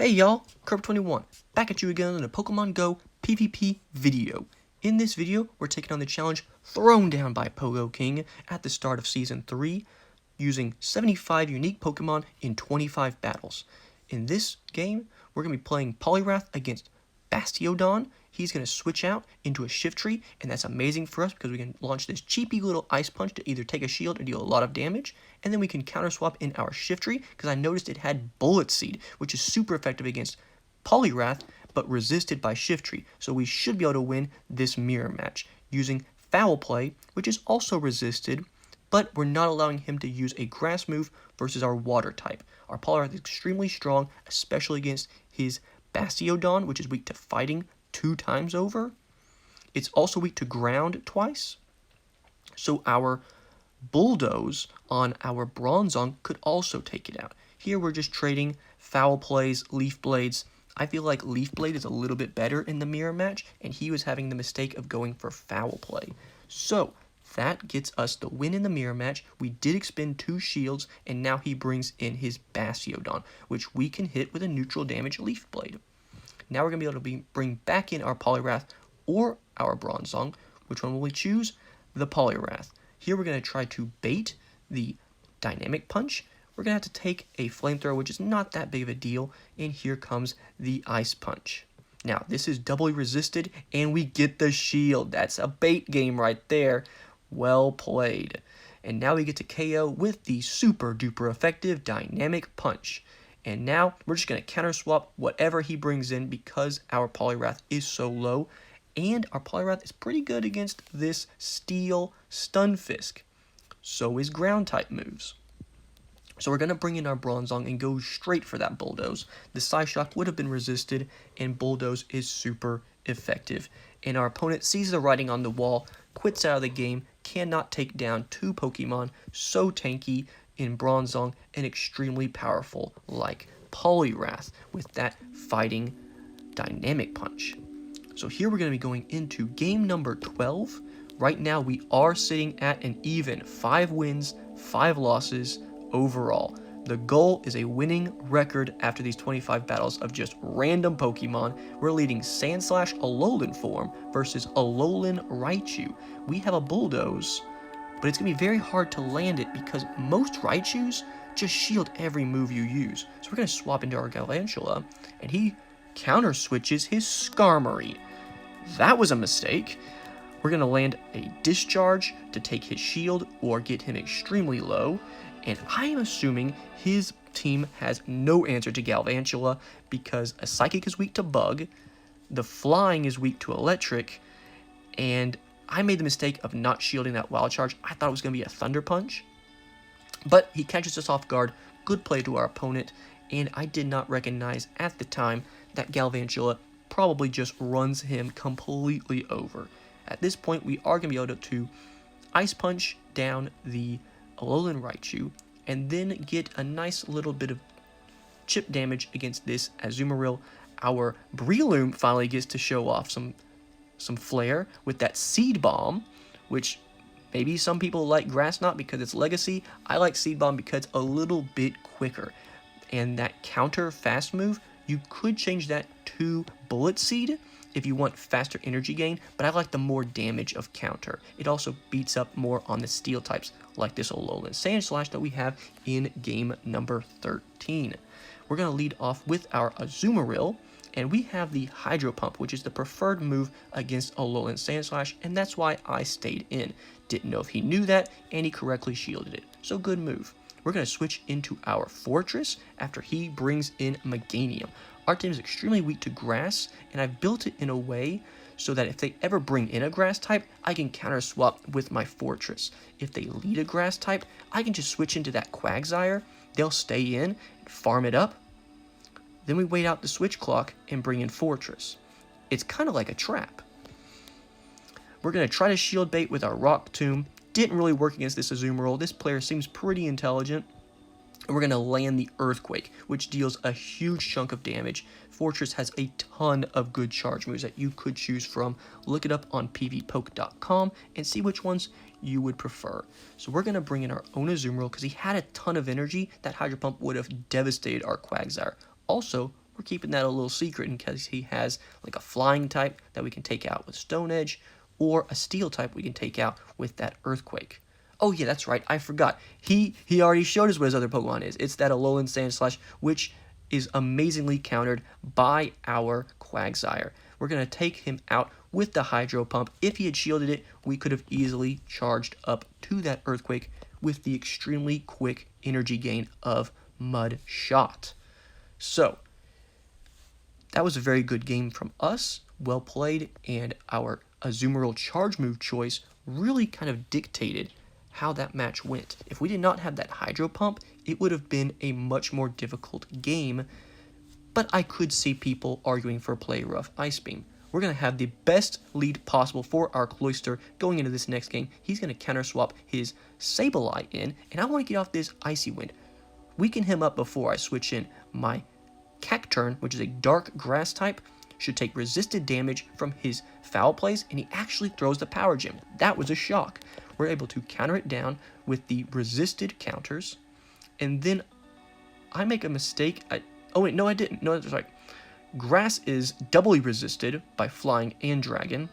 Hey y'all, Curb21, back at you again in a Pokemon Go PvP video. In this video, we're taking on the challenge thrown down by PogoKieng at the start of Season 3, using 75 unique Pokemon in 25 battles. In this game, we're going to be playing Poliwrath against Bastiodon. He's going to switch out into a Shiftry, and that's amazing for us because we can launch this cheapy little Ice Punch to either take a shield or deal a lot of damage, and then we can counter swap in our Shiftry because I noticed it had Bullet Seed, which is super effective against Poliwrath, but resisted by Shiftry, so we should be able to win this mirror match using Foul Play, which is also resisted, but we're not allowing him to use a grass move versus our water type. Our Poliwrath is extremely strong, especially against his Bastiodon, which is weak to fighting 2 times over. It's also weak to ground twice. So our Bulldoze on our Bronzong could also take it out. Here we're just trading Foul Plays, Leaf Blades. I feel like Leaf Blade is a little bit better in the mirror match, and he was having the mistake of going for Foul Play. So that gets us the win in the mirror match. We did expend 2 shields, and now he brings in his Bastiodon, which we can hit with a neutral damage Leaf Blade. Now we're going to be able to bring back in our Poliwrath or our Bronzong. Which one will we choose? The Poliwrath. Here we're going to try to bait the Dynamic Punch. We're going to have to take a Flamethrower, which is not that big of a deal, and here comes the Ice Punch. Now, this is doubly resisted, and we get the shield. That's a bait game right there. Well played. And now we get to KO with the super duper effective Dynamic Punch. And now we're just going to counter swap whatever he brings in because our Poliwrath is so low. And our Poliwrath is pretty good against this Steel Stunfisk. So is ground type moves. So we're going to bring in our Bronzong and go straight for that Bulldoze. The Psyshock would have been resisted, and Bulldoze is super effective. And our opponent sees the writing on the wall, quits out of the game, cannot take down 2 Pokemon so tanky in Bronzong and extremely powerful like Poliwrath with that fighting Dynamic Punch. So here we're going to be going into game number 12. Right now we are sitting at an even 5 wins, 5 losses overall. The goal is a winning record after these 25 battles of just random Pokemon. We're leading Sandslash Alolan form versus Alolan Raichu. We have a Bulldoze, but it's going to be very hard to land it because most Raichus just shield every move you use. So we're going to swap into our Galvantula, and he counter switches his Skarmory. That was a mistake. We're going to land a Discharge to take his shield or get him extremely low. And I am assuming his team has no answer to Galvantula because a Psychic is weak to Bug, the Flying is weak to Electric, and I made the mistake of not shielding that Wild Charge. I thought it was going to be a Thunder Punch, but he catches us off guard. Good play to our opponent, and I did not recognize at the time that Galvantula probably just runs him completely over. At this point, we are going to be able to Ice Punch down the Alolan Raichu, and then get a nice little bit of chip damage against this Azumarill. Our Breloom finally gets to show off some flair with that Seed Bomb, which maybe some people like Grass Knot because it's Legacy. I like Seed Bomb because it's a little bit quicker. And that counter fast move, you could change that to Bullet Seed if you want faster energy gain, but I like the more damage of counter. It also beats up more on the steel types like this Alolan Sandslash that we have in game number 13. We're going to lead off with our Azumarill, and we have the Hydro Pump, which is the preferred move against Alolan Sandslash, and that's why I stayed in. Didn't know if he knew that, and he correctly shielded it. So good move. We're going to switch into our Fortress after he brings in Meganium. Our team is extremely weak to grass, and I've built it in a way so that if they ever bring in a grass type, I can counter swap with my Fortress. If they lead a grass type, I can just switch into that Quagsire. They'll stay in, farm it up. Then we wait out the switch clock and bring in Fortress. It's kind of like a trap. We're going to try to shield bait with our Rock Tomb. Didn't really work against this Azumarill. This player seems pretty intelligent. And we're going to land the Earthquake, which deals a huge chunk of damage. Fortress has a ton of good charge moves that you could choose from. Look it up on pvpoke.com and see which ones you would prefer. So we're going to bring in our own Azumarill because he had a ton of energy. That Hydro Pump would have devastated our Quagsire. Also, we're keeping that a little secret in case he has like a flying type that we can take out with Stone Edge, or a steel type we can take out with that Earthquake. Oh yeah, that's right, I forgot. He already showed us what his other Pokemon is. It's that Alolan Sandslash, which is amazingly countered by our Quagsire. We're going to take him out with the Hydro Pump. If he had shielded it, we could have easily charged up to that Earthquake with the extremely quick energy gain of Mud Shot. So, that was a very good game from us, well played, and our Azumarill charge move choice really kind of dictated how that match went. If we did not have that Hydro Pump, it would have been a much more difficult game, but I could see people arguing for Play Rough Ice Beam. We're going to have the best lead possible for our Cloyster going into this next game. He's going to counter swap his Sableye in, and I want to get off this Icy Wind. Weaken him up before I switch in. My Cacturn, which is a dark grass type, should take resisted damage from his foul plays, and he actually throws the Power Gem. That was a shock. We're able to counter it down with the resisted counters, and then I make a mistake. Oh wait, no I didn't. No, that's right. Grass is doubly resisted by Flying and Dragon.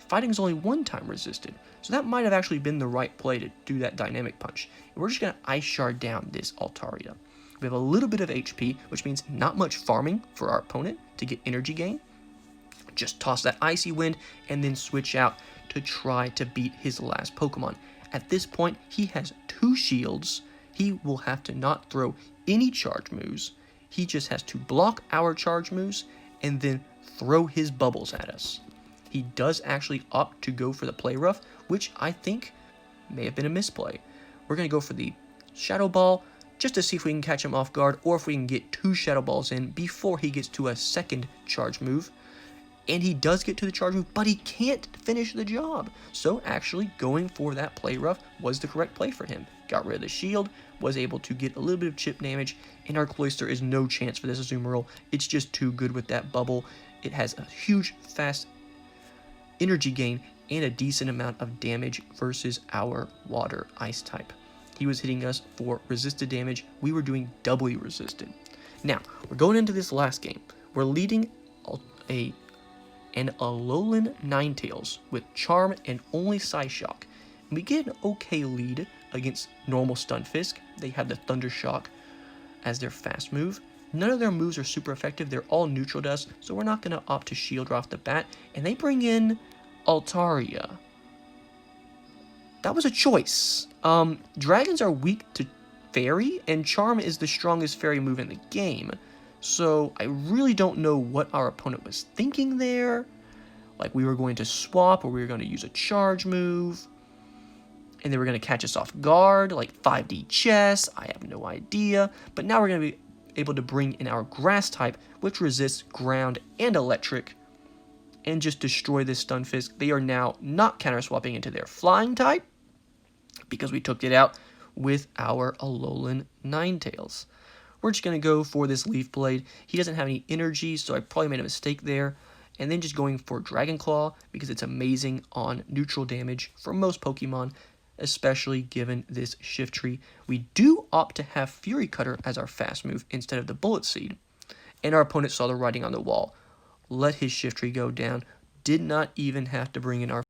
Fighting is only one time resisted, so that might have actually been the right play to do that Dynamic Punch. And we're just going to Ice Shard down this Altaria. We have a little bit of HP, which means not much farming for our opponent to get energy gain. Just toss that Icy Wind and then switch out to try to beat his last Pokemon. At this point, he has 2 shields. He will have to not throw any charge moves. He just has to block our charge moves and then throw his bubbles at us. He does actually opt to go for the Play Rough, which I think may have been a misplay. We're going to go for the Shadow Ball just to see if we can catch him off guard, or if we can get 2 Shadow Balls in before he gets to a second charge move. And he does get to the charge move, but he can't finish the job. So actually going for that Play Rough was the correct play for him. Got rid of the shield, was able to get a little bit of chip damage, and our Cloyster is no chance for this Azumarill. It's just too good with that bubble. It has a huge, fast energy gain and a decent amount of damage versus our Water Ice type. He was hitting us for resisted damage. We were doing doubly resisted. Now, we're going into this last game. We're leading an Alolan Ninetales with Charm and only Psyshock. And we get an okay lead against normal Stunfisk. They have the Thunder Shock as their fast move. None of their moves are super effective. They're all neutral to us, so we're not going to opt to shield right off the bat. And they bring in Altaria. That was a choice. Dragons are weak to Fairy, and Charm is the strongest Fairy move in the game. So I really don't know what our opponent was thinking there. Like we were going to swap, or we were going to use a charge move, and they were going to catch us off guard, like 5D chess. I have no idea. But now we're going to be able to bring in our Grass type, which resists ground and electric, and just destroy this Stunfisk. They are now not counter swapping into their Flying type, because we took it out with our Alolan Ninetales. We're just going to go for this Leaf Blade. He doesn't have any energy, so I probably made a mistake there. And then just going for Dragon Claw, because it's amazing on neutral damage for most Pokemon, especially given this Shiftry. We do opt to have Fury Cutter as our fast move instead of the Bullet Seed. And our opponent saw the writing on the wall. Let his Shiftry go down. Did not even have to bring in our